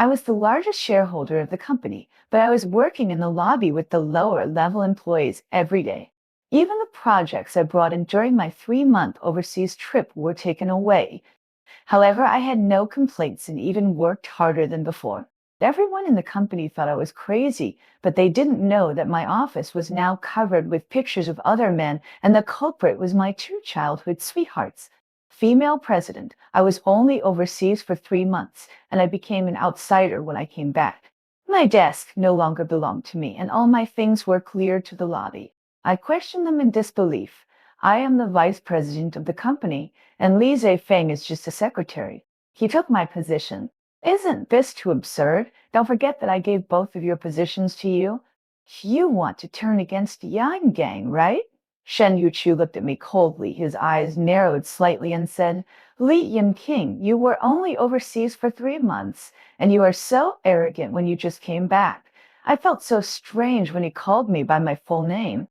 I was the largest shareholder of the company, but I was working in the lobby with the lower level employees every day. Even the projects I brought in during my 3-month overseas trip were taken away. However, I had no complaints and even worked harder than before. Everyone in the company thought I was crazy, but they didn't know that my office was now covered with pictures of other men, and the culprit was my two childhood sweethearts. Female president, I was only overseas for 3 months, and I became an outsider when I came back. My desk no longer belonged to me, and all my things were cleared to the lobby. I questioned them in disbelief. I am the vice president of the company, and Li Zifeng is just a secretary. He took my position. Isn't this too absurd? Don't forget that I gave both of your positions to you. You want to turn against Yang Gang, right? Shen Yuchu looked at me coldly. His eyes narrowed slightly and said, Li Yinqing, you were only overseas for 3 months, and you are so arrogant when you just came back. I felt so strange when he called me by my full name.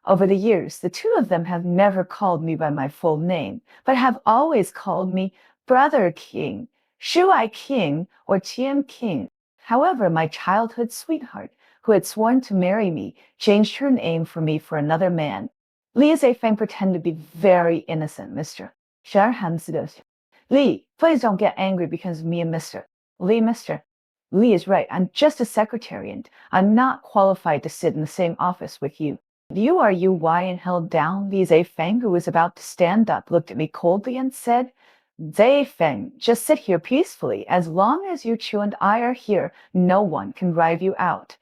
Over the years, the two of them have never called me by my full name, but have always called me Brother King, Shuai King, or Tian King. However, my childhood sweetheart, who had sworn to marry me, changed her name for me for another man. Li Zifeng pretended to be very innocent, Mr. Li, please don't get angry because of me and Mr. Li is right. I'm just a secretary and I'm not qualified to sit in the same office with you. You are Yu and held down. Li Zifeng, who was about to stand up, looked at me coldly and said, Zifeng, just sit here peacefully. As long as you two and I are here, no one can drive you out.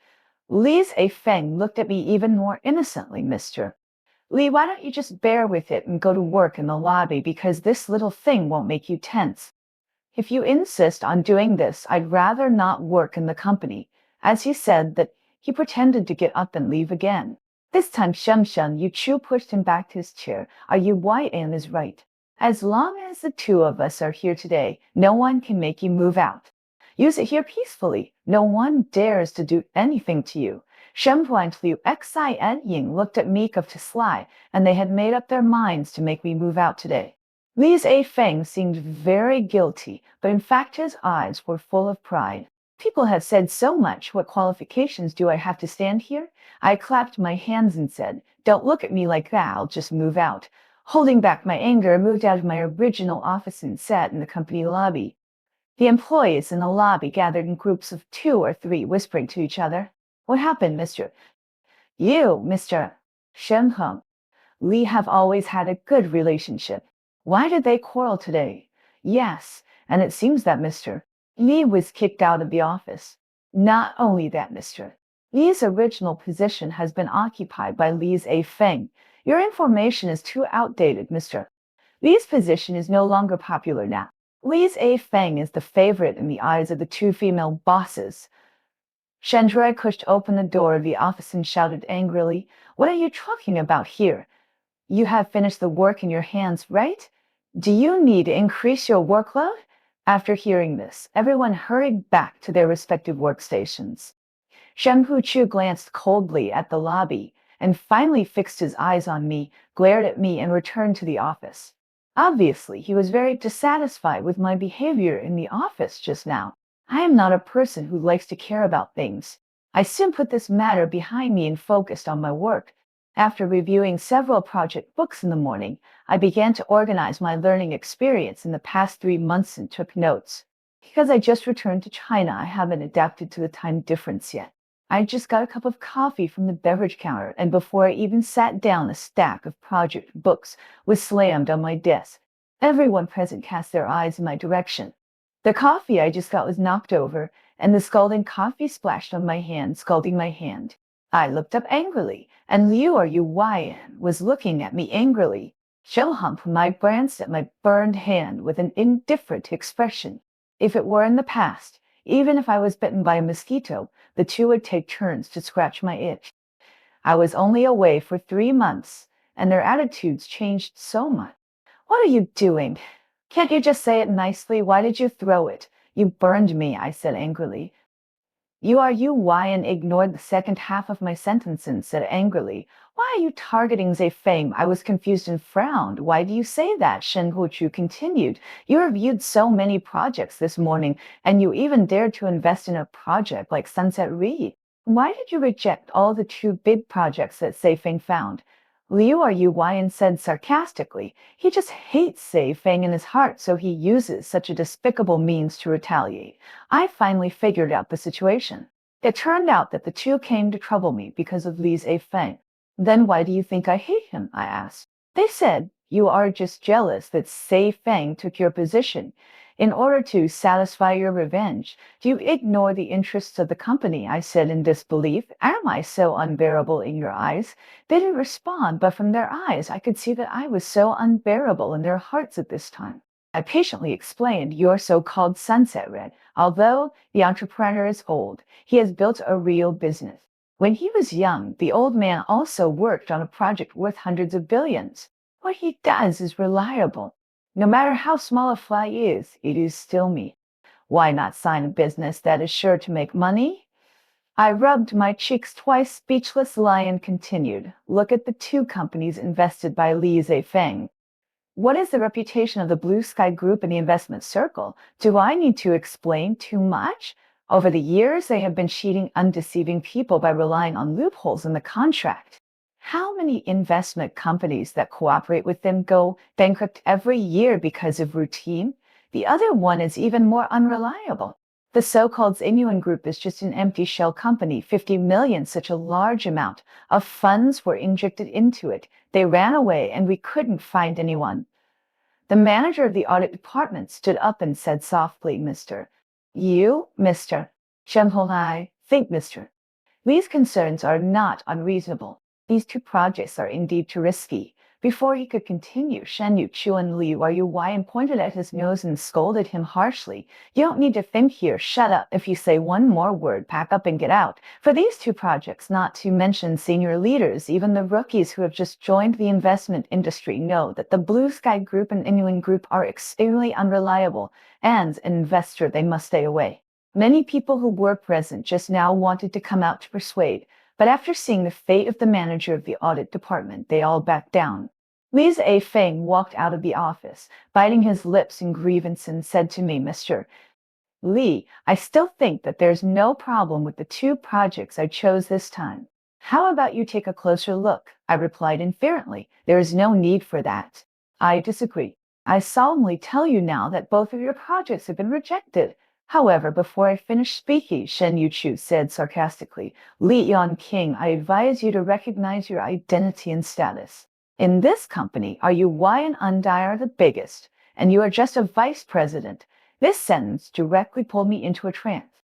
Li Zifeng looked at me even more innocently, Mr. Li, why don't you just bear with it and go to work in the lobby because this little thing won't make you tense. If you insist on doing this, I'd rather not work in the company. As he said that, he pretended to get up and leave again. This time Shen Yuchu pushed him back to his chair. Are you white and is right? As long as the two of us are here today, no one can make you move out. You sit here peacefully. No one dares to do anything to you. Shenhuan Liu Xi and Ying looked at me to sly, and they had made up their minds to make me move out today. Li Zifeng seemed very guilty, but in fact his eyes were full of pride. People have said so much. What qualifications do I have to stand here? I clapped my hands and said, Don't look at me like that, I'll just move out. Holding back my anger, I moved out of my original office and sat in the company lobby. The employees in the lobby gathered in groups of 2 or 3, whispering to each other. What happened, Mr. You, Mr. Shenheng, Li have always had a good relationship. Why did they quarrel today? Yes, and it seems that Mr. Li was kicked out of the office. Not only that, Mr. Li's original position has been occupied by Li Zifeng. Your information is too outdated, Mr. Li's position is no longer popular now. Li Zifeng is the favorite in the eyes of the 2 female bosses. Shen Zhui pushed open the door of the office and shouted angrily, What are you talking about here? You have finished the work in your hands, right? Do you need to increase your workload? After hearing this, everyone hurried back to their respective workstations. Shen Huchu glanced coldly at the lobby and finally fixed his eyes on me, glared at me, and returned to the office. Obviously, he was very dissatisfied with my behavior in the office just now. I am not a person who likes to care about things. I soon put this matter behind me and focused on my work. After reviewing several project books in the morning, I began to organize my learning experience in the past 3 months and took notes. Because I just returned to China, I haven't adapted to the time difference yet. I just got a cup of coffee from the beverage counter, and before I even sat down, a stack of project books was slammed on my desk. Everyone present cast their eyes in my direction. The coffee I just got was knocked over, and the scalding coffee splashed on my hand, scalding my hand. I looked up angrily, and Liu Yuan was looking at me angrily. I glanced at my burned hand with an indifferent expression. If it were in the past, even if I was bitten by a mosquito, the two would take turns to scratch my itch. I was only away for 3 months, and their attitudes changed so much. What are you doing? Can't you just say it nicely? Why did you throw it? You burned me, I said angrily. You Wyan ignored the second half of my sentence and said angrily, "Why are you targeting Zhe Feng?" I was confused and frowned. "Why do you say that?" Shen Huchu continued. "You reviewed so many projects this morning, and you even dared to invest in a project like Sunset Re. Why did you reject all the two big projects that Zhe Feng found?" Liu Yuan said sarcastically. "He just hates Zhe Feng in his heart, so he uses such a despicable means to retaliate." I finally figured out the situation. It turned out that the two came to trouble me because of Li Zhe Feng. "Then why do you think I hate him?" I asked. They said, "You are just jealous that Zhe Feng took your position. In order to satisfy your revenge, do you ignore the interests of the company?" I said in disbelief. "Am I so unbearable in your eyes?" They didn't respond, but from their eyes I could see that I was so unbearable in their hearts at this time. I patiently explained, "Your so-called Sunset Red, although the entrepreneur is old, he has built a real business. When he was young, the old man also worked on a project worth hundreds of billions. What he does is reliable. No matter how small a fly is, it is still me. Why not sign a business that is sure to make money?" I rubbed my cheeks twice. Speechless Lion continued, "Look at the two companies invested by Li Zhe Feng. What is the reputation of the Blue Sky Group in the investment circle? Do I need to explain too much? Over the years, they have been cheating undeceiving people by relying on loopholes in the contract. How many investment companies that cooperate with them go bankrupt every year because of routine? The other one is even more unreliable. The so-called Inuan Group is just an empty shell company. 50 million, such a large amount of funds were injected into it. They ran away and we couldn't find anyone." The manager of the audit department stood up and said softly, Mr. Shenhong, I think, Mr. These concerns are not unreasonable. These two projects are indeed too risky." Before he could continue, Shen Yuqiu and Liu Yuan pointed at his nose and scolded him harshly. "You don't need to think here. Shut up. If you say one more word, pack up and get out." For these two projects, not to mention senior leaders, even the rookies who have just joined the investment industry know that the Blue Sky Group and Inuan Group are extremely unreliable, and an investor they must stay away. Many people who were present just now wanted to come out to persuade, but after seeing the fate of the manager of the audit department, they all backed down. Li Zhe Feng walked out of the office, biting his lips in grievance, and said to me, "Mr. Li, I still think that there's no problem with the two projects I chose this time. How about you take a closer look?" I replied indifferently. "There is no need for that." "I disagree. I solemnly tell you now that both of your projects have been rejected." However, before I finished speaking, Shen Yuqiu said sarcastically, "Li Yanqing, I advise you to recognize your identity and status. In this company, Yuan and I are the biggest, and you are just a vice president." This sentence directly pulled me into a trance.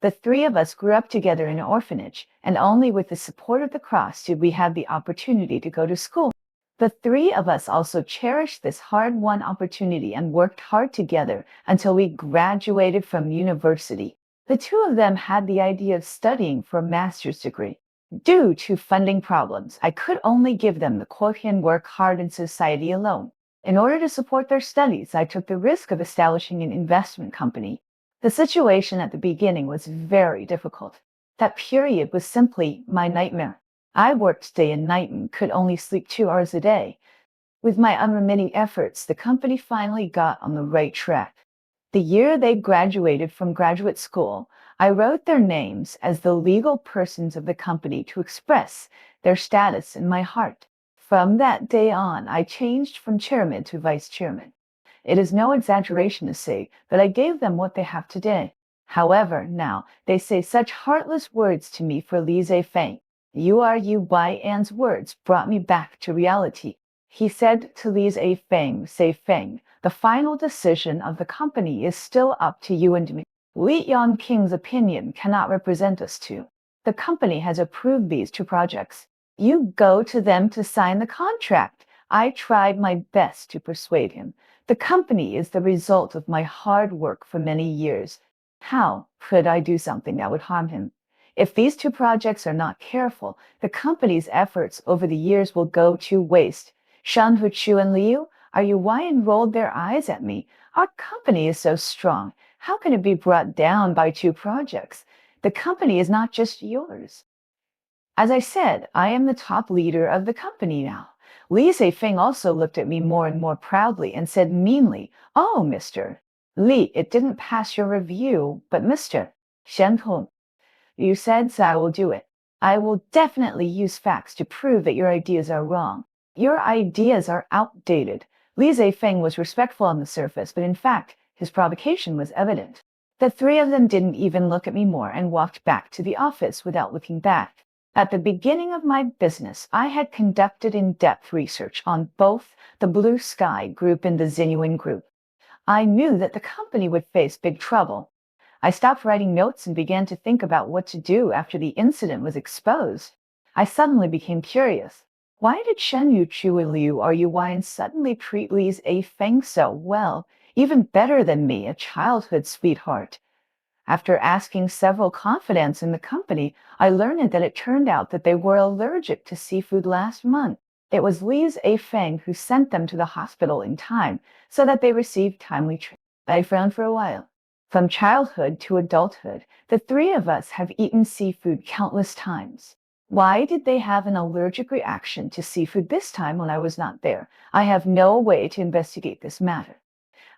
The three of us grew up together in an orphanage, and only with the support of the cross did we have the opportunity to go to school. The three of us also cherished this hard-won opportunity and worked hard together until we graduated from university. The two of them had the idea of studying for a master's degree. Due to funding problems, I could only give them the quota and work hard in society alone. In order to support their studies, I took the risk of establishing an investment company. The situation at the beginning was very difficult. That period was simply my nightmare. I worked day and night and could only sleep 2 hours a day. With my unremitting efforts, the company finally got on the right track. The year they graduated from graduate school, I wrote their names as the legal persons of the company to express their status in my heart. From that day on, I changed from chairman to vice chairman. It is no exaggeration to say that I gave them what they have today. However, now they say such heartless words to me for Li Zhe Feng. Yuan's words brought me back to reality. He said to Li Zhe Feng, "The final decision of the company is still up to you and me. Li Yanqing's opinion cannot represent us two. The company has approved these two projects. You go to them to sign the contract." I tried my best to persuade him. The company is the result of my hard work for many years. How could I do something that would harm him? If these two projects are not careful, the company's efforts over the years will go to waste. Shan Huchu and Liu Yuan rolled their eyes at me. "Our company is so strong. How can it be brought down by two projects?" The company is not just yours. As I said, I am the top leader of the company now. Li Zeifeng also looked at me more and more proudly and said meanly, "Oh, Mr. Li, it didn't pass your review, but Mr. Shenpeng, you said so I will do it. I will definitely use facts to prove that your ideas are wrong. Your ideas are outdated." Li Zeifeng was respectful on the surface, but in fact, his provocation was evident. The three of them didn't even look at me more and walked back to the office without looking back. At the beginning of my business, I had conducted in-depth research on both the Blue Sky Group and the Xinyuan Group. I knew that the company would face big trouble. I stopped writing notes and began to think about what to do after the incident was exposed. I suddenly became curious. Why did Shen Yuchu and Liu Ruyan suddenly treat Li Zeifeng so well, even better than me, a childhood sweetheart? After asking several confidants in the company, I learned that it turned out that they were allergic to seafood last month. It was Li Zeifeng who sent them to the hospital in time so that they received timely treatment. I frowned for a while. From childhood to adulthood, the three of us have eaten seafood countless times. Why did they have an allergic reaction to seafood this time when I was not there? I have no way to investigate this matter.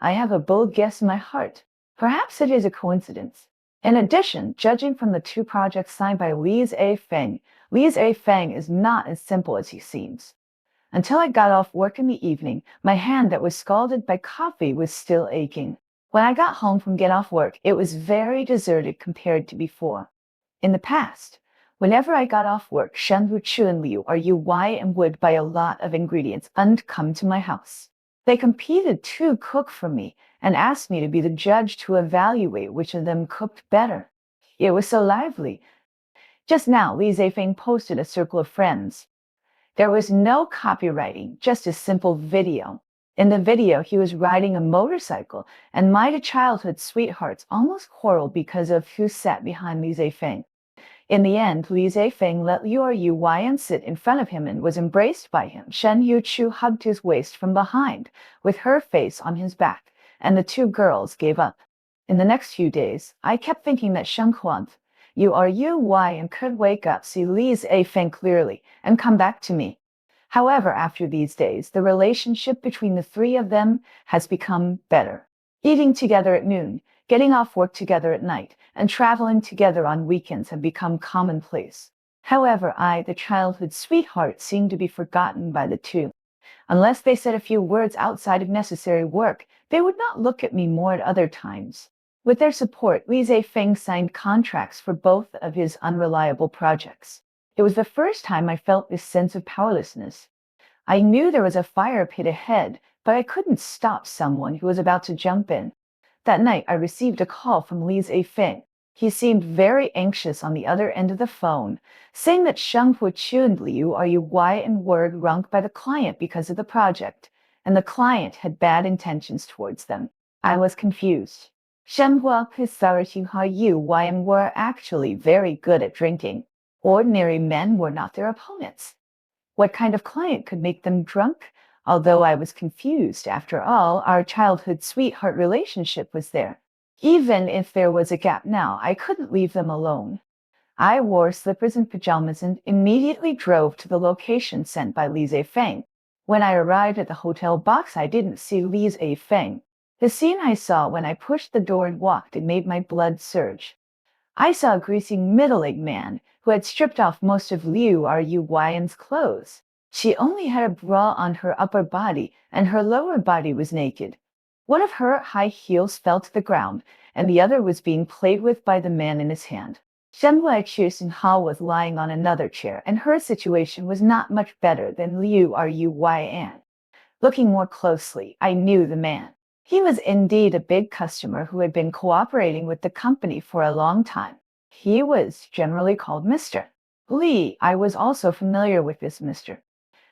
I have a bold guess in my heart. Perhaps it is a coincidence. In addition, judging from the two projects signed by Li Zeifeng is not as simple as he seems. Until I got off work in the evening, my hand that was scalded by coffee was still aching. When I got home from get off work, it was very deserted compared to before. In the past, whenever I got off work, Shen Wuchu and Liu Ruyan would buy a lot of ingredients and come to my house. They competed to cook for me and asked me to be the judge to evaluate which of them cooked better. It was so lively. Just now, Li Zeifeng posted a circle of friends. There was no copywriting, just a simple video. In the video, he was riding a motorcycle, and my childhood sweethearts almost quarreled because of who sat behind Li Zeifeng. In the end, Li Zeifeng let Liu Ruyan sit in front of him and was embraced by him. Shen Yuchu hugged his waist from behind, with her face on his back, and the two girls gave up. In the next few days, I kept thinking that Shen Ruyan could wake up, see Li Zeifeng clearly, and come back to me. However, after these days, the relationship between the three of them has become better. Eating together at noon, getting off work together at night, and traveling together on weekends have become commonplace. However, I, the childhood sweetheart, seem to be forgotten by the two. Unless they said a few words outside of necessary work, they would not look at me more at other times. With their support, Li Zeifeng signed contracts for both of his unreliable projects. It was the first time I felt this sense of powerlessness. I knew there was a fire pit ahead, but I couldn't stop someone who was about to jump in. That night, I received a call from Li Zeifeng. He seemed very anxious on the other end of the phone, saying that Sheng Huichu and Liu Ruyan were wronged by the client because of the project, and the client had bad intentions towards them. I was confused. Shen Huichu were actually very good at drinking. Ordinary men were not their opponents. What kind of client could make them drunk? Although I was confused, after all, our childhood sweetheart relationship was there. Even if there was a gap now, I couldn't leave them alone. I wore slippers and pajamas and immediately drove to the location sent by Li Zeifeng. When I arrived at the hotel box, I didn't see Li Zeifeng. The scene I saw when I pushed the door and walked, it made my blood surge. I saw a greasy middle-aged man who had stripped off most of Liu Ruyan's clothes. She only had a bra on her upper body, and her lower body was naked. One of her high heels fell to the ground, and the other was being played with by the man in his hand. Shen Huichu was lying on another chair, and her situation was not much better than Liu Ruyan. Looking more closely, I knew the man. He was indeed a big customer who had been cooperating with the company for a long time. He was generally called Mr. Li. I was also familiar with this Mr.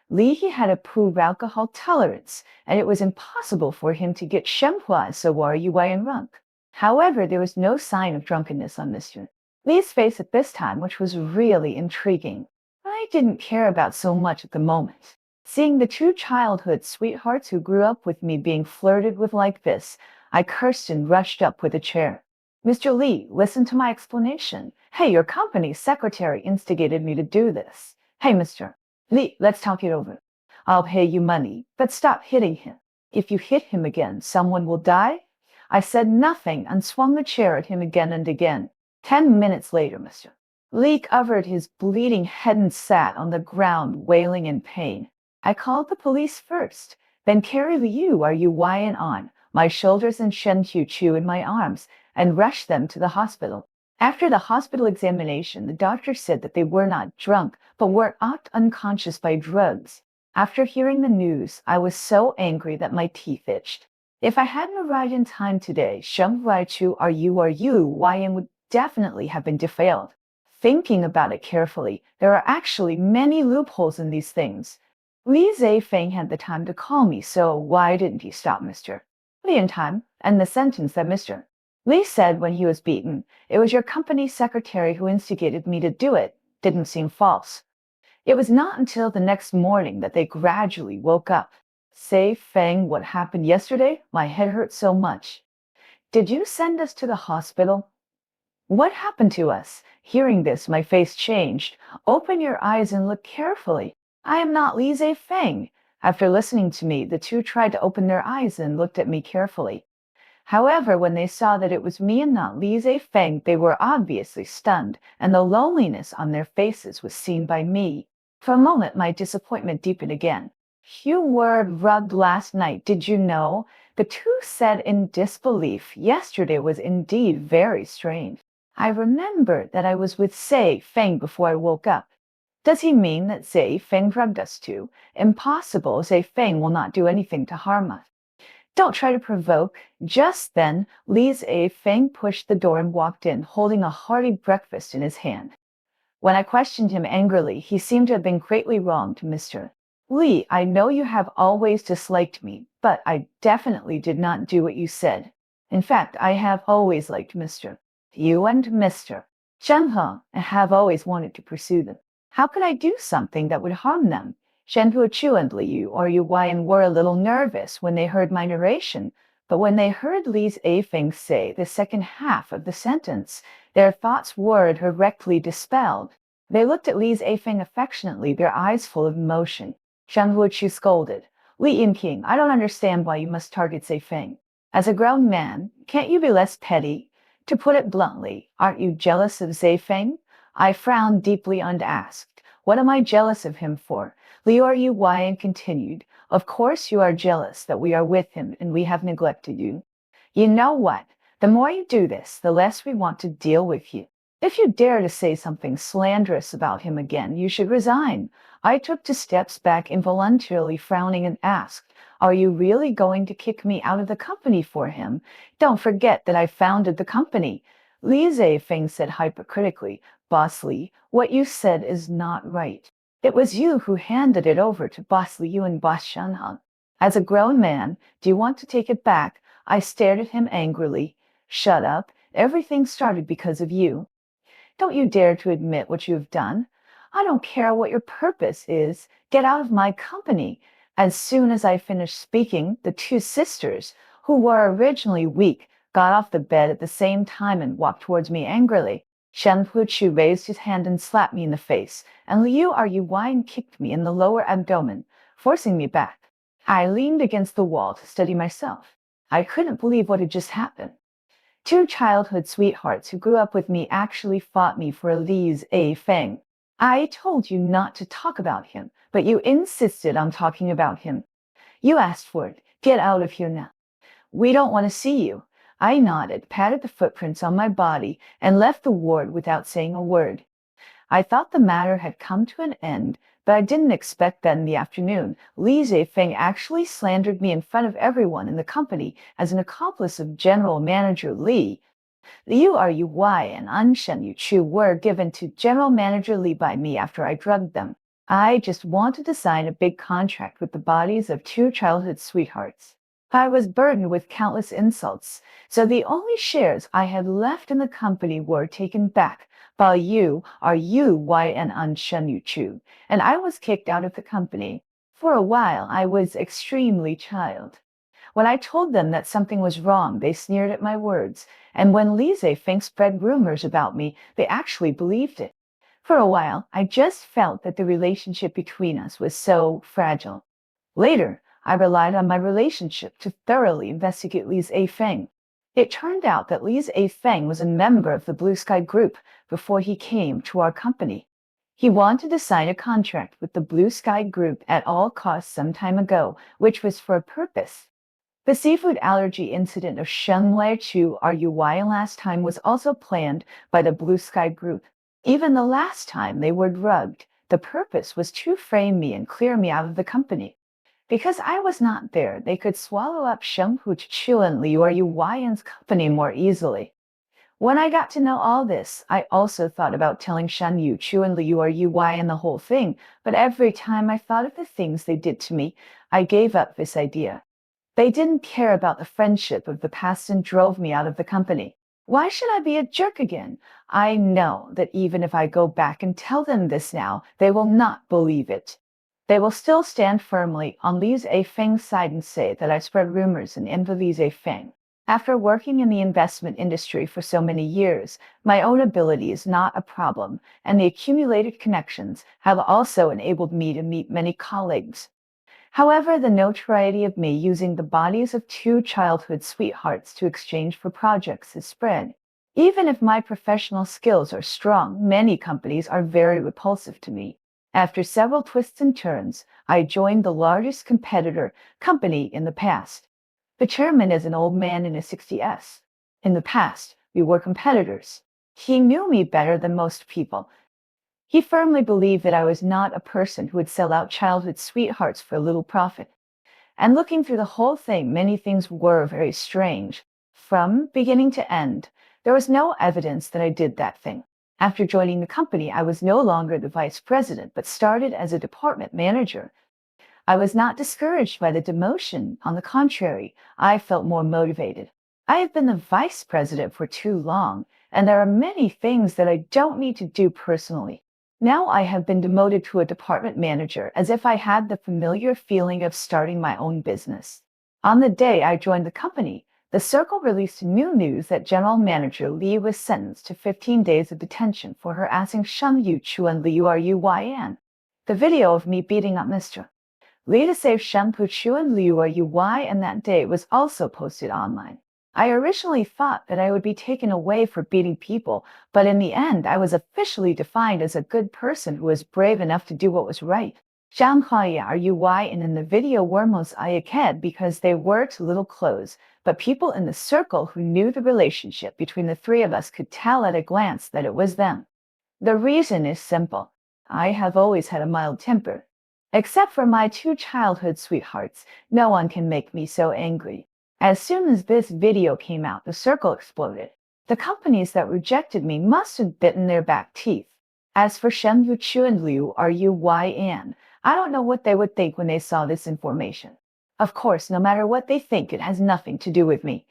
Li. He had a poor alcohol tolerance, and it was impossible for him to get Shenhua Sawar Yuan drunk. However, there was no sign of drunkenness on Mr. Li's face at this time, which was really intriguing. I didn't care about so much at the moment. Seeing the two childhood sweethearts who grew up with me being flirted with like this, I cursed and rushed up with a chair. Mr. Lee, listen to my explanation. Hey, your company's secretary instigated me to do this. Hey, Mr. Lee, let's talk it over. I'll pay you money, but stop hitting him. If you hit him again, someone will die. I said nothing and swung the chair at him again and again. 10 minutes later, Mr. Lee covered his bleeding head and sat on the ground, wailing in pain. I called the police first, then carried Liu Yuan on my shoulders and Shen Chu in my arms and rushed them to the hospital. After the hospital examination, the doctor said that they were not drunk, but were knocked unconscious by drugs. After hearing the news, I was so angry that my teeth itched. If I hadn't arrived in time today, Sheng Chu Yuan would definitely have been defiled. Thinking about it carefully, there are actually many loopholes in these things. Li Zifeng had the time to call me, so why didn't he stop Mr. Li in time? And the sentence that Mr. Li said when he was beaten, "It was your company secretary who instigated me to do it," didn't seem false. It was not until the next morning that they gradually woke up. Say, Feng, what happened yesterday? My head hurt so much. Did you send us to the hospital? What happened to us? Hearing this, my face changed. Open your eyes and look carefully. I am not Li Zifeng. After listening to me, the two tried to open their eyes and looked at me carefully. However, when they saw that it was me and not Li Zifeng, they were obviously stunned, and the loneliness on their faces was seen by me. For a moment, my disappointment deepened again. You were drugged last night, did you know? The two said in disbelief. Yesterday was indeed very strange. I remembered that I was with Sei Feng before I woke up. Does he mean that Sei Feng drugged us too? Impossible. Sei Feng will not do anything to harm us. Don't try to provoke. Just then, Li Zifeng pushed the door and walked in, holding a hearty breakfast in his hand. When I questioned him angrily, he seemed to have been greatly wronged, Mr. Li. I know you have always disliked me, but I definitely did not do what you said. In fact, I have always liked Mr. You and Mr. Zheng and have always wanted to pursue them. How could I do something that would harm them? Shenpu Chu and Liu Yuan were a little nervous when they heard my narration, but when they heard Li Zifeng say the second half of the sentence, their thoughts were directly dispelled. They looked at Li Zifeng affectionately, their eyes full of emotion. Shenpu Chu scolded, "Li Yinping, I don't understand why you must target Zifeng. As a grown man, can't you be less petty? To put it bluntly, aren't you jealous of Zifeng?" I frowned deeply and asked, "What am I jealous of him for?" Liu Yuan continued, "Of course you are jealous that we are with him and we have neglected you. You know what? The more you do this, the less we want to deal with you. If you dare to say something slanderous about him again, you should resign." I took 2 steps back, involuntarily frowning, and asked, "Are you really going to kick me out of the company for him? Don't forget that I founded the company." Li Zifeng said hypocritically, "Boss Li, what you said is not right. It was you who handed it over to Boss Liu and Boss Shenheng. As a grown man, do you want to take it back?" I stared at him angrily. "Shut up. Everything started because of you. Don't you dare to admit what you have done. I don't care what your purpose is. Get out of my company." As soon as I finished speaking, the 2 sisters, who were originally weak, got off the bed at the same time and walked towards me angrily. Shenpu Chu raised his hand and slapped me in the face, and Liu Yuan kicked me in the lower abdomen, forcing me back. I leaned against the wall to steady myself. I couldn't believe what had just happened. 2 childhood sweethearts who grew up with me actually fought me for Li Zifeng. I told you not to talk about him, but you insisted on talking about him. You asked for it. Get out of here now. We don't want to see you. I nodded, patted the footprints on my body, and left the ward without saying a word. I thought the matter had come to an end, but I didn't expect that in the afternoon, Li Zifeng actually slandered me in front of everyone in the company as an accomplice of General Manager Li. Liu Yuan and Shen Chu were given to General Manager Li by me after I drugged them. I just wanted to sign a big contract with the bodies of 2 childhood sweethearts. I was burdened with countless insults, so the only shares I had left in the company were taken back by Liu Yuan and Shen Chu, and I was kicked out of the company. For a while, I was extremely chilled. When I told them that something was wrong, they sneered at my words. And when Li Zifeng spread rumors about me, they actually believed it. For a while, I just felt that the relationship between us was so fragile. Later, I relied on my relationship to thoroughly investigate Li Zifeng. It turned out that Li Zifeng was a member of the Blue Sky Group before he came to our company. He wanted to sign a contract with the Blue Sky Group at all costs some time ago, which was for a purpose. The seafood allergy incident of Shen Chu RUY last time was also planned by the Blue Sky Group. Even the last time they were drugged, the purpose was to frame me and clear me out of the company. Because I was not there, they could swallow up Shen Chu and Liu Yuan's company more easily. When I got to know all this, I also thought about telling Shan Yuchu and Liu Yuan the whole thing, but every time I thought of the things they did to me, I gave up this idea. They didn't care about the friendship of the past and drove me out of the company. Why should I be a jerk again? I know that even if I go back and tell them this now, they will not believe it. They will still stand firmly on Li Zifeng's side and say that I spread rumors and envy Li Zifeng. After working in the investment industry for so many years, my own ability is not a problem, and the accumulated connections have also enabled me to meet many colleagues. However, the notoriety of me using the bodies of two childhood sweethearts to exchange for projects is spread. Even if my professional skills are strong, many companies are very repulsive to me. After several twists and turns, I joined the largest competitor company in the past. The chairman is an old man in his 60s. In the past, we were competitors. He knew me better than most people. He firmly believed that I was not a person who would sell out childhood sweethearts for a little profit. And looking through the whole thing, many things were very strange. From beginning to end, there was no evidence that I did that thing. After joining the company, I was no longer the vice president, but started as a department manager. I was not discouraged by the demotion. On the contrary, I felt more motivated. I have been the vice president for too long, and there are many things that I don't need to do personally. Now I have been demoted to a department manager as if I had the familiar feeling of starting my own business. On the day I joined the company, the Circle released new news that General Manager Li was sentenced to 15 days of detention for harassing Shen Yuchu and Liu Yuan. The video of me beating up Mr. Li to save Shen Puchu and Liu Yuan that day was also posted online. I originally thought that I would be taken away for beating people, but in the end I was officially defined as a good person who was brave enough to do what was right. Zhang Huaya Yuan and in the video were mosaic because they were too little clothes, but people in the circle who knew the relationship between the three of us could tell at a glance that it was them. The reason is simple. I have always had a mild temper. Except for my two childhood sweethearts, no one can make me so angry. As soon as this video came out, the circle exploded. The companies that rejected me must have bitten their back teeth. As for Shen Yuchu and Liu Yuan, I don't know what they would think when they saw this information. Of course, no matter what they think, it has nothing to do with me.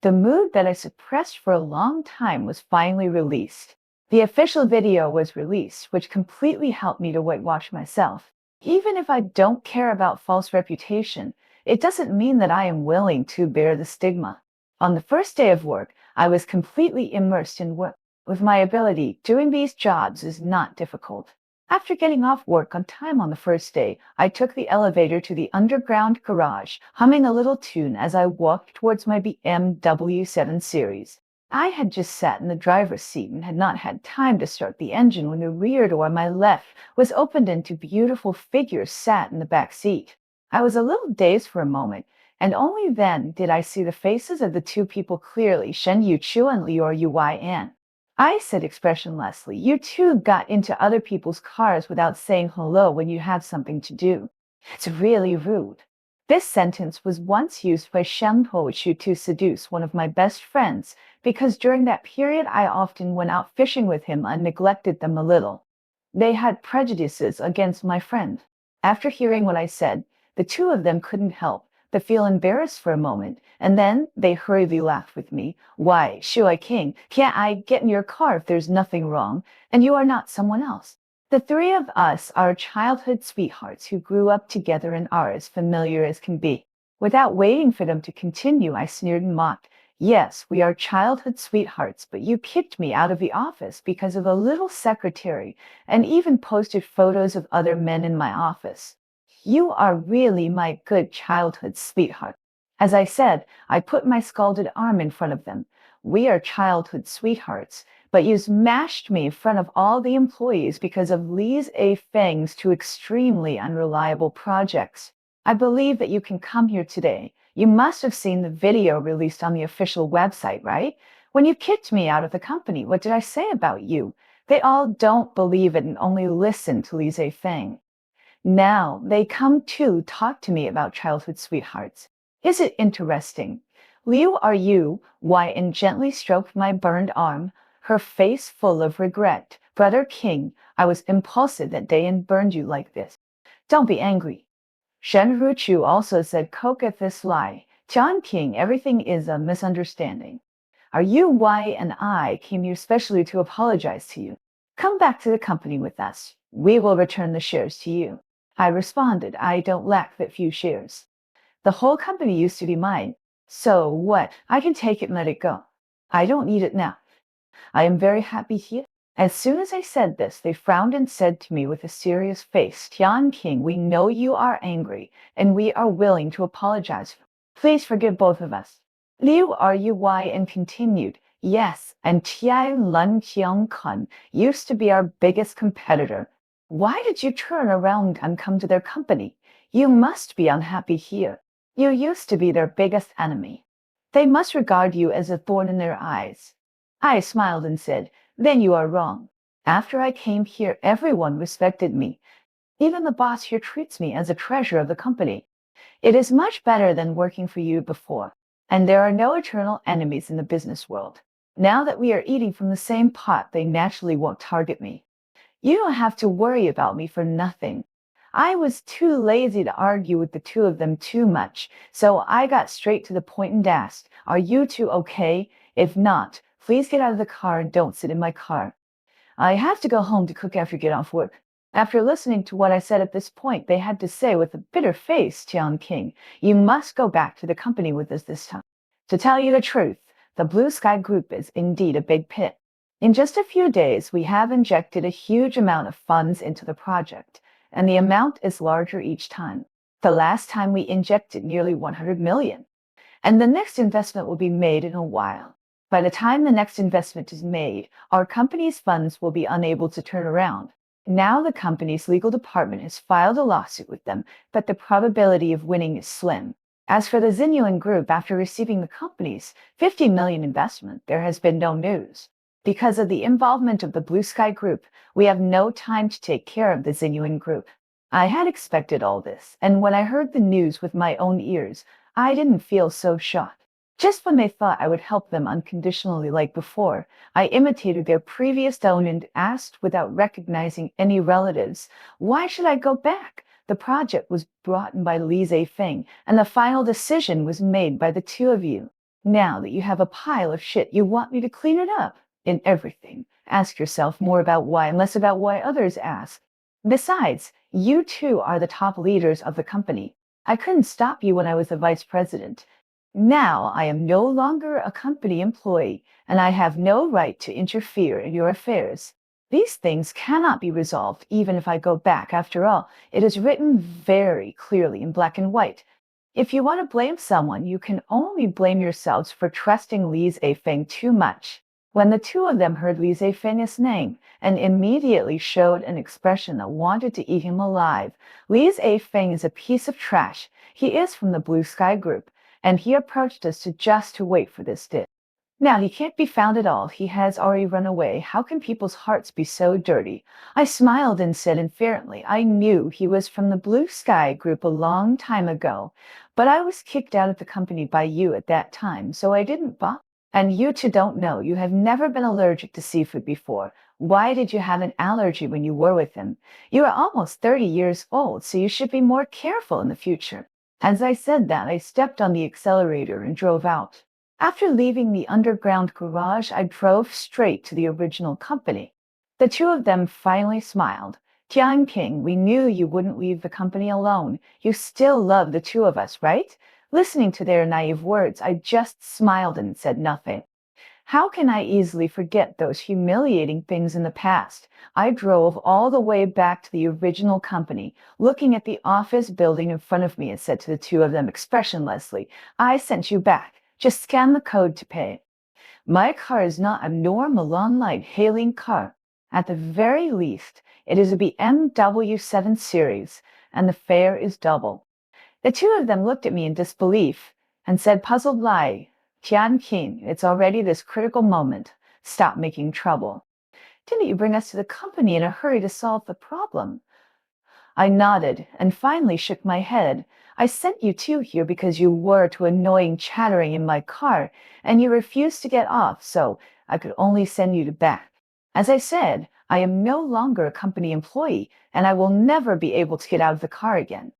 The mood that I suppressed for a long time was finally released. The official video was released, which completely helped me to whitewash myself. Even if I don't care about false reputation, it doesn't mean that I am willing to bear the stigma. On the first day of work, I was completely immersed in work. With my ability, doing these jobs is not difficult. After getting off work on time on the first day, I took the elevator to the underground garage, humming a little tune as I walked towards my BMW 7 Series. I had just sat in the driver's seat and had not had time to start the engine when the rear door on my left was opened and two beautiful figures sat in the back seat. I was a little dazed for a moment, and only then did I see the faces of the two people clearly, Shen Yuchu and Liu Yuan. I said expressionlessly, "You two got into other people's cars without saying hello when you have something to do. It's really rude." This sentence was once used by Shen Puchu to seduce one of my best friends, because during that period I often went out fishing with him and neglected them a little. They had prejudices against my friend. After hearing what I said, the two of them couldn't help but feel embarrassed for a moment, and then they hurriedly laughed with me. "Why, Shui King, can't I get in your car if there's nothing wrong, and you are not someone else?" The three of us are childhood sweethearts who grew up together and are as familiar as can be. Without waiting for them to continue, I sneered and mocked. Yes, we are childhood sweethearts, but you kicked me out of the office because of a little secretary and even posted photos of other men in my office. You are really my good childhood sweetheart. As I said, I put my scalded arm in front of them. We are childhood sweethearts, but you smashed me in front of all the employees because of Li's A. Feng's two extremely unreliable projects. I believe that you can come here today. You must have seen the video released on the official website, right? When you kicked me out of the company, what did I say about you? They all don't believe it and only listen to Li Feng. Now they come to talk to me about childhood sweethearts. Is it interesting? Liu, are you? Why, and gently stroked my burned arm, her face full of regret. Brother King, I was impulsive that day and burned you like this. Don't be angry. Shen Ruchu also said, "Coke at this lie. Tian King, everything is a misunderstanding. Are you why and I came here specially to apologize to you. Come back to the company with us. We will return the shares to you." I responded, "I don't lack that few shares. The whole company used to be mine. So what? I can take it and let it go. I don't need it now. I am very happy here." As soon as I said this, they frowned and said to me with a serious face, "Tian King, we know you are angry, and we are willing to apologize. Please forgive both of us." Liu Rui and continued, "Yes, and Tian Lun Kun used to be our biggest competitor. Why did you turn around and come to their company? You must be unhappy here. You used to be their biggest enemy. They must regard you as a thorn in their eyes." I smiled and said, "Then you are wrong. After I came here, everyone respected me. Even the boss here treats me as a treasure of the company. It is much better than working for you before. And there are no eternal enemies in the business world. Now that we are eating from the same pot, they naturally won't target me. You don't have to worry about me for nothing." I was too lazy to argue with the two of them too much, so I got straight to the point and asked, "Are you two okay? If not, please get out of the car and don't sit in my car. I have to go home to cook after you get off work." After listening to what I said at this point, they had to say with a bitter face, "Tian King, you must go back to the company with us this time. To tell you the truth, the Blue Sky Group is indeed a big pit. In just a few days, we have injected a huge amount of funds into the project, and the amount is larger each time. The last time we injected nearly 100 million, and the next investment will be made in a while. By the time the next investment is made, our company's funds will be unable to turn around. Now the company's legal department has filed a lawsuit with them, but the probability of winning is slim. As for the Xinyuan Group, after receiving the company's 50 million investment, there has been no news. Because of the involvement of the Blue Sky Group, we have no time to take care of the Xinyuan Group. I had expected all this, and when I heard the news with my own ears, I didn't feel so shocked. Just when they thought I would help them unconditionally like before, I imitated their previous tone and asked without recognizing any relatives, "Why should I go back? The project was brought in by Li Feng, and the final decision was made by the two of you. Now that you have a pile of shit, you want me to clean it up?" In everything, ask yourself more about why and less about why others ask. Besides, you two are the top leaders of the company. I couldn't stop you when I was the vice president. Now I am no longer a company employee, and I have no right to interfere in your affairs. These things cannot be resolved even if I go back. After all, it is written very clearly in black and white. If you want to blame someone, you can only blame yourselves for trusting Li Feng too much. When the two of them heard Li Feng's name and immediately showed an expression that wanted to eat him alive, Li Feng is a piece of trash. He is from the Blue Sky Group, and he approached us to wait for this day. Now he can't be found at all. He has already run away. How can people's hearts be so dirty? I smiled and said indifferently, "I knew he was from the Blue Sky Group a long time ago, but I was kicked out of the company by you at that time, so I didn't bother. And you two don't know. You have never been allergic to seafood before. Why did you have an allergy when you were with him? You are almost 30 years old, so you should be more careful in the future." As I said that, I stepped on the accelerator and drove out. After leaving the underground garage, I drove straight to the original company. The two of them finally smiled. "Tian King, we knew you wouldn't leave the company alone. You still love the two of us, right? Listening to their naive words, I just smiled and said nothing. How can I easily forget those humiliating things in the past? I drove all the way back to the original company, looking at the office building in front of me, and said to the two of them expressionlessly, "I sent you back. Just scan the code to pay." My car is not a normal online hailing car. At the very least, it is a BMW 7 Series, and the fare is double. The two of them looked at me in disbelief and said, puzzled lie, Tianqing, it's already this critical moment. Stop making trouble. Didn't you bring us to the company in a hurry to solve the problem? I nodded and finally shook my head. I sent you two here because you were too annoying chattering in my car, and you refused to get off, so I could only send you back. As I said, I am no longer a company employee, and I will never be able to get out of the car again.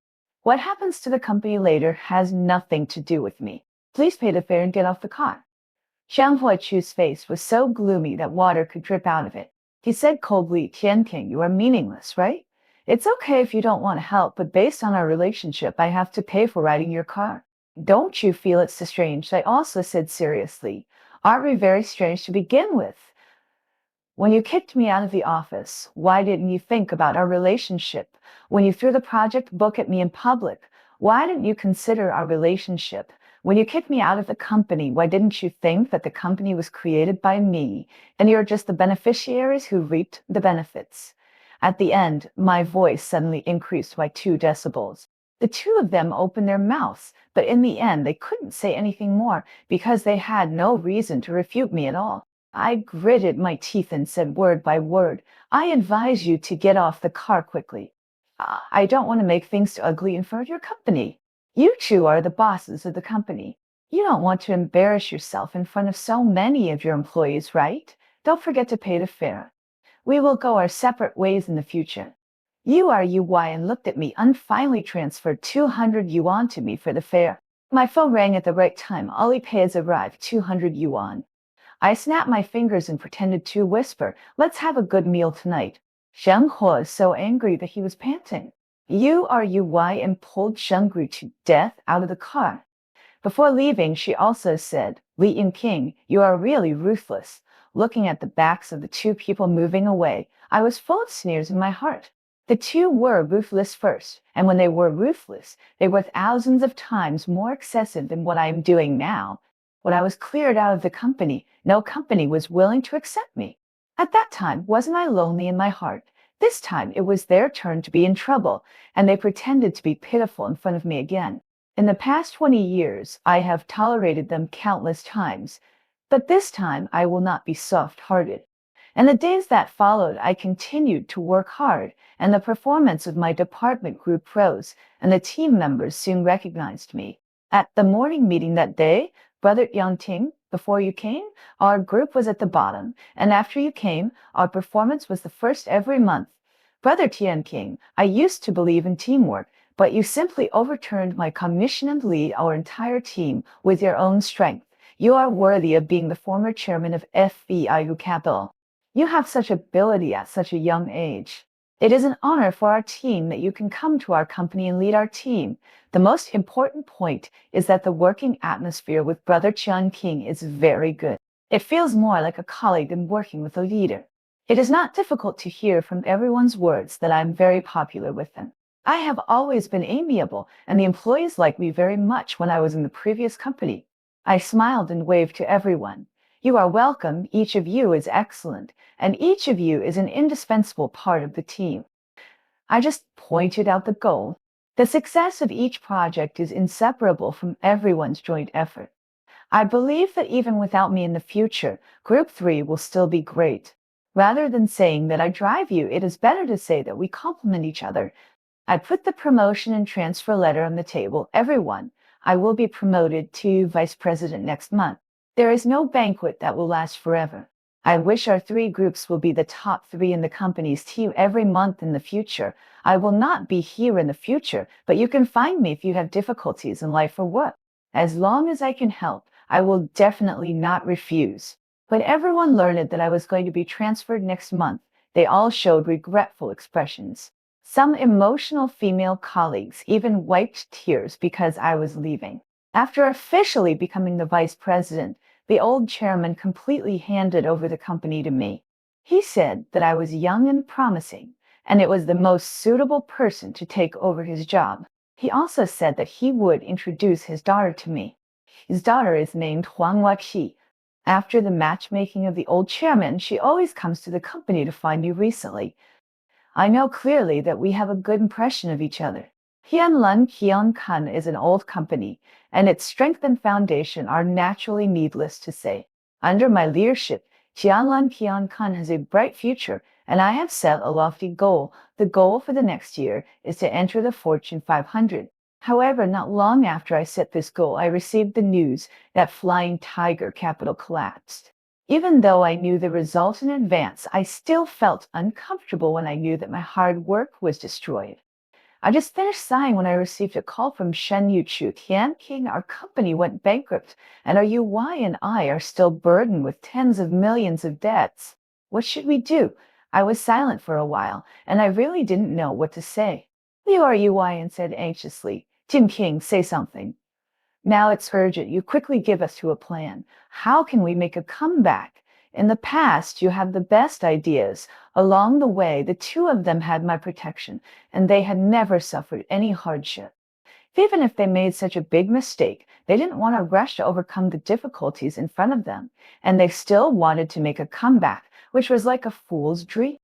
What happens to the company later has nothing to do with me. Please pay the fare and get off the car. Xiang Huachu's face was so gloomy that water could drip out of it. He said coldly, Tianqing, you are meaningless, right? It's okay if you don't want to help, but based on our relationship, I have to pay for riding your car. Don't you feel it's strange? I also said seriously. Aren't we very strange to begin with? When you kicked me out of the office, why didn't you think about our relationship? When you threw the project book at me in public, why didn't you consider our relationship? When you kicked me out of the company, why didn't you think that the company was created by me and you're just the beneficiaries who reaped the benefits? At the end, my voice suddenly increased by 2 decibels. The two of them opened their mouths, but in the end, they couldn't say anything more because they had no reason to refute me at all. I gritted my teeth and said word by word, I advise you to get off the car quickly. I don't want to make things too ugly in front of your company. You two are the bosses of the company. You don't want to embarrass yourself in front of so many of your employees, right? Don't forget to pay the fare. We will go our separate ways in the future. UY and looked at me and finally transferred 200 yuan to me for the fare. My phone rang at the right time. Alipay has arrived, 200 yuan. I snapped my fingers and pretended to whisper, let's have a good meal tonight. Sheng Huo is so angry that he was panting. UY and pulled Shengru to death out of the car. Before leaving, she also said, Li Yinping, you are really ruthless. Looking at the backs of the two people moving away, I was full of sneers in my heart. The two were ruthless first, and when they were ruthless, they were thousands of times more excessive than what I am doing now. When I was cleared out of the company, no company was willing to accept me. At that time, wasn't I lonely in my heart? This time, it was their turn to be in trouble, and they pretended to be pitiful in front of me again. In the past 20 years, I have tolerated them countless times, but this time I will not be soft-hearted. In the days that followed, I continued to work hard, and the performance of my department grew pros, and the team members soon recognized me. At the morning meeting that day, Brother Yangting, before you came, our group was at the bottom, and after you came, our performance was the first every month. Brother Tianqing, I used to believe in teamwork, but you simply overturned my commission and lead our entire team with your own strength. You are worthy of being the former chairman of FEIU Capital. You have such ability at such a young age. It is an honor for our team that you can come to our company and lead our team. The most important point is that the working atmosphere with Brother Tianqing is very good. It feels more like a colleague than working with a leader. It is not difficult to hear from everyone's words that I am very popular with them. I have always been amiable, and the employees liked me very much when I was in the previous company. I smiled and waved to everyone. You are welcome, each of you is excellent, and each of you is an indispensable part of the team. I just pointed out the goal. The success of each project is inseparable from everyone's joint effort. I believe that even without me in the future, Group 3 will still be great. Rather than saying that I drive you, it is better to say that we complement each other. I put the promotion and transfer letter on the table. Everyone, I will be promoted to vice president next month. There is no banquet that will last forever. I wish our 3 groups will be the top 3 in the company's team every month in the future. I will not be here in the future, but you can find me if you have difficulties in life or work. As long as I can help, I will definitely not refuse. When everyone learned that I was going to be transferred next month, they all showed regretful expressions. Some emotional female colleagues even wiped tears because I was leaving. After officially becoming the vice president, the old chairman completely handed over the company to me. He said that I was young and promising, and it was the most suitable person to take over his job. He also said that he would introduce his daughter to me. His daughter is named Huang Waxi. After the matchmaking of the old chairman, she always comes to the company to find me recently. I know clearly that we have a good impression of each other. Tianlan Qiankan is an old company, and its strength and foundation are naturally needless to say. Under my leadership, Tianlan Qiankan has a bright future, and I have set a lofty goal. The goal for the next year is to enter the Fortune 500. However, not long after I set this goal, I received the news that Flying Tiger Capital collapsed. Even though I knew the result in advance, I still felt uncomfortable when I knew that my hard work was destroyed. I just finished sighing when I received a call from Shen Yuchu. Tian King, our company went bankrupt, and our UI and I are still burdened with tens of millions of debts. What should we do? I was silent for a while, and I really didn't know what to say. Liu Yuan said anxiously, Jin King, say something. Now it's urgent. You quickly give us to a plan. How can we make a comeback? In the past, you have the best ideas. Along the way, the two of them had my protection, and they had never suffered any hardship. Even if they made such a big mistake, they didn't want to rush to overcome the difficulties in front of them, and they still wanted to make a comeback, which was like a fool's dream.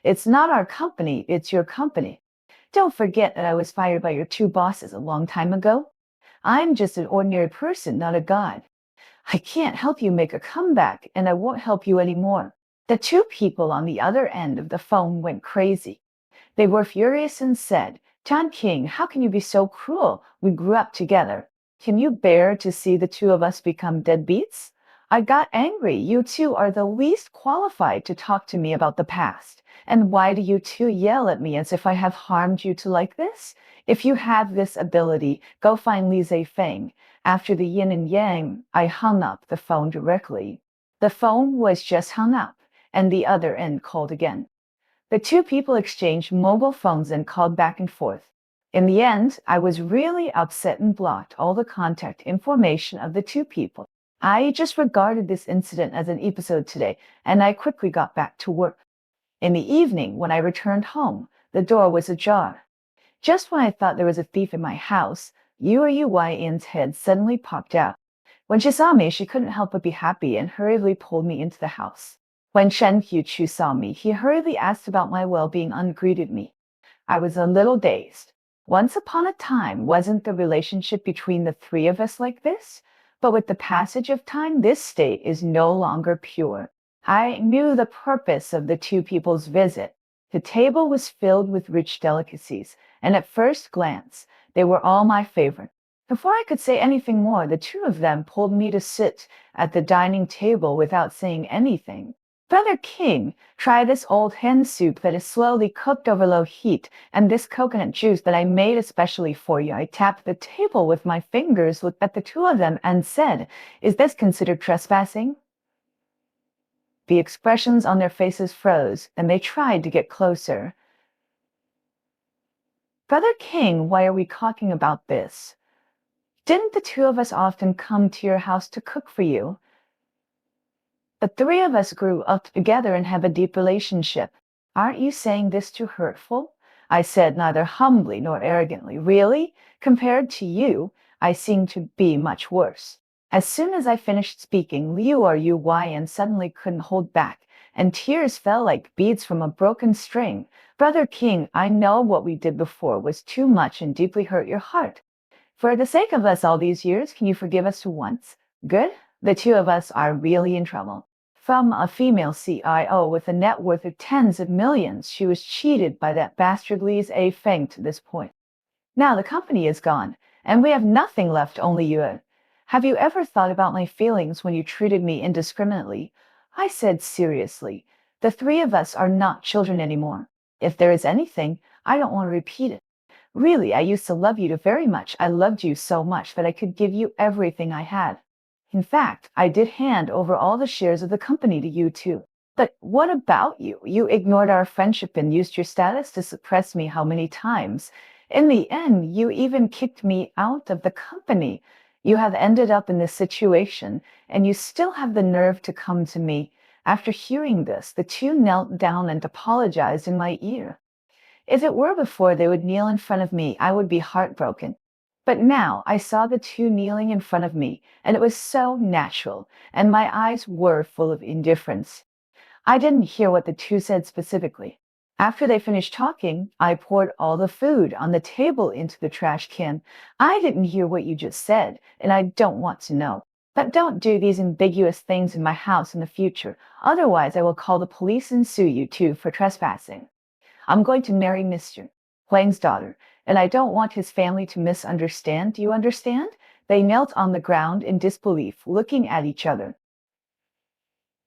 It's not our company, it's your company. Don't forget that I was fired by your two bosses a long time ago. I'm just an ordinary person, not a god. I can't help you make a comeback, and I won't help you anymore. The two people on the other end of the phone went crazy. They were furious and said, John King, how can you be so cruel? We grew up together. Can you bear to see the two of us become deadbeats? I got angry. You two are the least qualified to talk to me about the past. And why do you two yell at me as if I have harmed you to like this? If you have this ability, go find Li Zifeng. After the yin and yang, I hung up the phone directly. The phone was just hung up, and the other end called again. The two people exchanged mobile phones and called back and forth. In the end, I was really upset and blocked all the contact information of the two people. I just regarded this incident as an episode today, and I quickly got back to work. In the evening, when I returned home, the door was ajar. Just when I thought there was a thief in my house, Yuan's head suddenly popped out. When she saw me, she couldn't help but be happy and hurriedly pulled me into the house. When Shen Qiuchu saw me, he hurriedly asked about my well-being and greeted me. I was a little dazed. Once upon a time, wasn't the relationship between the three of us like this? But with the passage of time, this state is no longer pure. I knew the purpose of the two people's visit. The table was filled with rich delicacies, and at first glance, they were all my favorite. Before I could say anything more, the two of them pulled me to sit at the dining table without saying anything. Brother King, try this old hen soup that is slowly cooked over low heat, and this coconut juice that I made especially for you. I tapped the table with my fingers, looked at the two of them, and said, Is this considered trespassing? The expressions on their faces froze, and they tried to get closer. Brother King, why are we talking about this? Didn't the two of us often come to your house to cook for you? The three of us grew up together and have a deep relationship. Aren't you saying this too hurtful? I said neither humbly nor arrogantly. Really? Compared to you, I seem to be much worse. As soon as I finished speaking, Liu Yuan suddenly couldn't hold back, and tears fell like beads from a broken string. Brother King, I know what we did before was too much and deeply hurt your heart. For the sake of us all these years, can you forgive us for once? Good? The two of us are really in trouble. From a female CIO with a net worth of tens of millions, she was cheated by that bastard Li Zifeng to this point. Now the company is gone, and we have nothing left, only you. Have you ever thought about my feelings when you treated me indiscriminately? I said seriously, the three of us are not children anymore. If there is anything, I don't want to repeat it. Really, I used to love you very much. I loved you so much that I could give you everything I had. In fact, I did hand over all the shares of the company to you too. But what about you? You ignored our friendship and used your status to suppress me how many times? In the end, you even kicked me out of the company. You have ended up in this situation, and you still have the nerve to come to me. After hearing this, the two knelt down and apologized in my ear. If it were before they would kneel in front of me, I would be heartbroken. But now I saw the two kneeling in front of me, and it was so natural, and my eyes were full of indifference. I didn't hear what the two said specifically. After they finished talking, I poured all the food on the table into the trash can. I didn't hear what you just said, and I don't want to know. But don't do these ambiguous things in my house in the future. Otherwise, I will call the police and sue you too for trespassing. I'm going to marry Mr. Huang's daughter, and I don't want his family to misunderstand. Do you understand? They knelt on the ground in disbelief, looking at each other.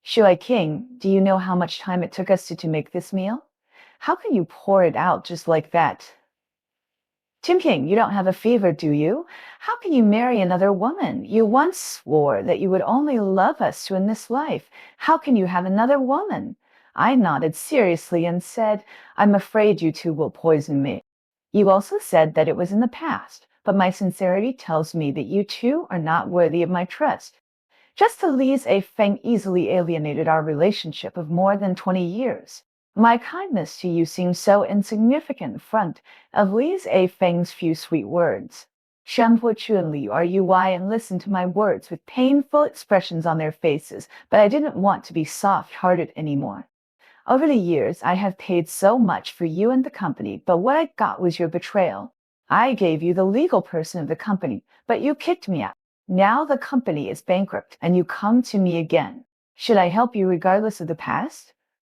Shuai King, do you know how much time it took us to make this meal? How can you pour it out just like that? Tim King, you don't have a fever, do you? How can you marry another woman? You once swore that you would only love us in this life. How can you have another woman? I nodded seriously and said, I'm afraid you two will poison me. You also said that it was in the past, but my sincerity tells me that you two are not worthy of my trust. Just as Li's A Feng easily alienated our relationship of more than 20 years. My kindness to you seems so insignificant in front of Li's A Feng's few sweet words. Shenpo Chu and Li are you why and listened to my words with painful expressions on their faces, but I didn't want to be soft-hearted anymore. Over the years, I have paid so much for you and the company, but what I got was your betrayal. I gave you the legal person of the company, but you kicked me out. Now the company is bankrupt, and you come to me again. Should I help you regardless of the past?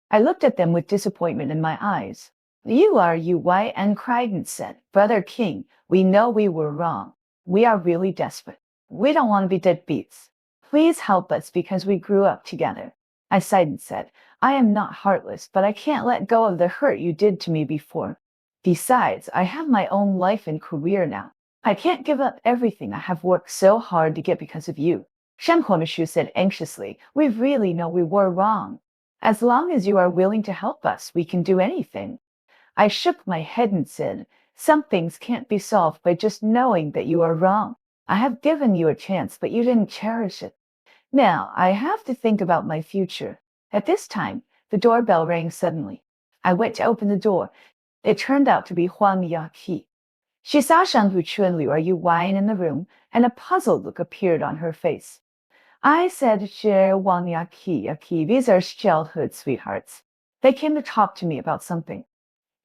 I looked at them with disappointment in my eyes. You are Uy and cried and said, Brother King, we know we were wrong. We are really desperate. We don't want to be deadbeats. Please help us because we grew up together. I sighed and said, I am not heartless, but I can't let go of the hurt you did to me before. Besides, I have my own life and career now. I can't give up everything I have worked so hard to get because of you. Shen Huomishu said anxiously, we really know we were wrong. As long as you are willing to help us, we can do anything. I shook my head and said, some things can't be solved by just knowing that you are wrong. I have given you a chance, but you didn't cherish it. Now, I have to think about my future. At this time, the doorbell rang suddenly. I went to open the door. It turned out to be Huang Yaqi. She saw Shanghu Chunliu are you wine in the room, and a puzzled look appeared on her face. I said, Wang Yaqi, these are childhood sweethearts. They came to talk to me about something.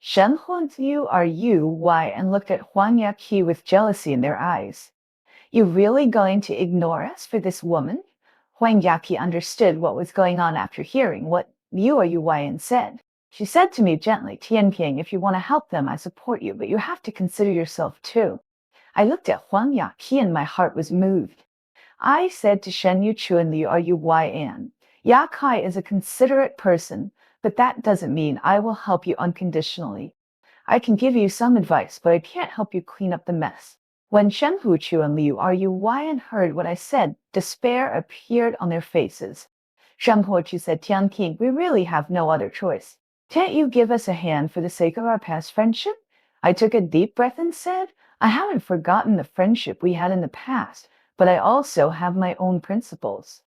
Shen Huanyu are you, why, and looked at Huang Yaqi with jealousy in their eyes. You really going to ignore us for this woman? Huang Yaqi understood what was going on after hearing what Liu Yuan said. She said to me gently, Tianping, if you want to help them, I support you, but you have to consider yourself too. I looked at Huang Yaqi and my heart was moved. I said to Shen Yuchu and Liu Yuan, Ya Kai is a considerate person, but that doesn't mean I will help you unconditionally. I can give you some advice, but I can't help you clean up the mess. When Shen Huchu and Liu Yuan heard what I said, despair appeared on their faces. Shen Huchu said, Tianqing, we really have no other choice. Can't you give us a hand for the sake of our past friendship? I took a deep breath and said, I haven't forgotten the friendship we had in the past, but I also have my own principles.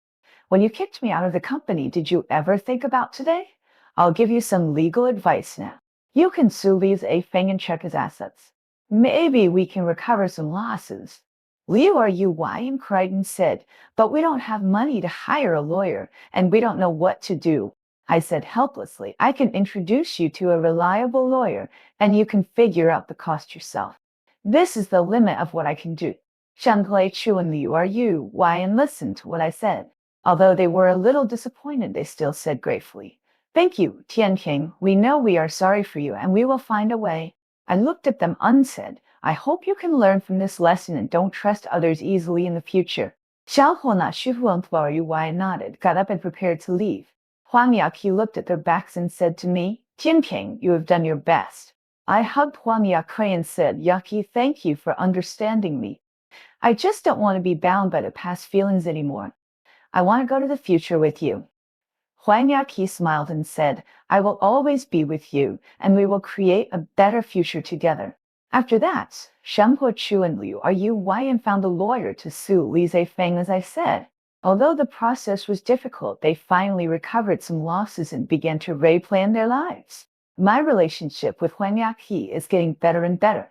When you kicked me out of the company, did you ever think about today? I'll give you some legal advice now. You can sue Li's A Feng and check his assets. Maybe we can recover some losses. Liu Yuan cried and said, but we don't have money to hire a lawyer, and we don't know what to do. I said helplessly, I can introduce you to a reliable lawyer, and you can figure out the cost yourself. This is the limit of what I can do. Shanglei Chu and Liu Yuan listened to what I said. Although they were a little disappointed, they still said gratefully, Thank you, Tianqing. We know we are sorry for you, and we will find a way. I looked at them unsaid. I hope you can learn from this lesson and don't trust others easily in the future. Xiao Hona Shuhuang Yuan nodded, got up and prepared to leave. Huang Yaqi looked at their backs and said to me, Tianping, you have done your best. I hugged Huang Yaqi and said, Yaqi, thank you for understanding me. I just don't want to be bound by the past feelings anymore. I want to go to the future with you. Huang Yaqi smiled and said, I will always be with you, and we will create a better future together. After that, Shen Chu and Liu Yu Wai found a lawyer to sue Li Zifeng as I said. Although the process was difficult, they finally recovered some losses and began to replan their lives. My relationship with Huang Yaqi is getting better and better.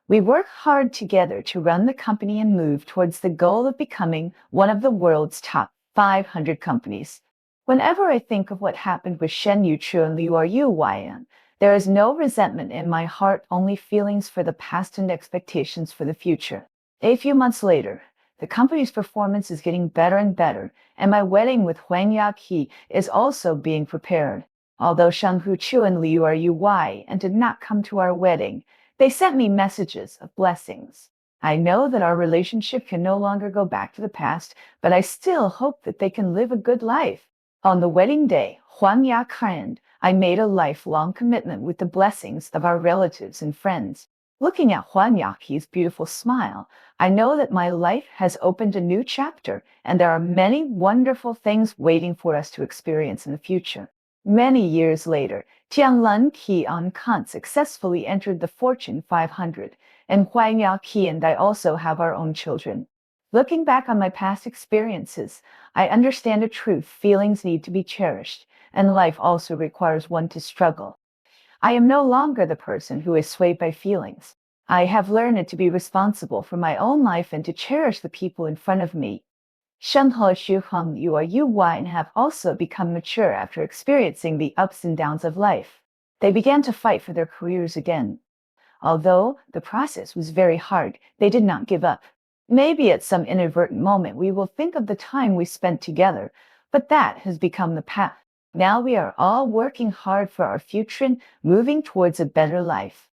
We work hard together to run the company and move towards the goal of becoming one of the world's top 500 companies. Whenever I think of what happened with Shen Yuchu and Liu Yuan, there is no resentment in my heart, only feelings for the past and expectations for the future. A few months later, the company's performance is getting better and better, and my wedding with Huang Yaqi is also being prepared. Although Shen Chu and Liu Yuan did not come to our wedding, they sent me messages of blessings. I know that our relationship can no longer go back to the past, but I still hope that they can live a good life. On the wedding day, Huang Ya and I made a lifelong commitment with the blessings of our relatives and friends. Looking at Huang Yaqi's beautiful smile, I know that my life has opened a new chapter, and there are many wonderful things waiting for us to experience in the future. Many years later, Tianlun Qian Kan successfully entered the Fortune 500, and Huang Yaqi and I also have our own children. Looking back on my past experiences, I understand a truth: feelings need to be cherished, and life also requires one to struggle. I am no longer the person who is swayed by feelings. I have learned to be responsible for my own life and to cherish the people in front of me. Shenhe Shuheng Yuan have also become mature after experiencing the ups and downs of life. They began to fight for their careers again. Although the process was very hard, they did not give up. Maybe at some inadvertent moment we will think of the time we spent together, but that has become the past. Now we are all working hard for our future and moving towards a better life.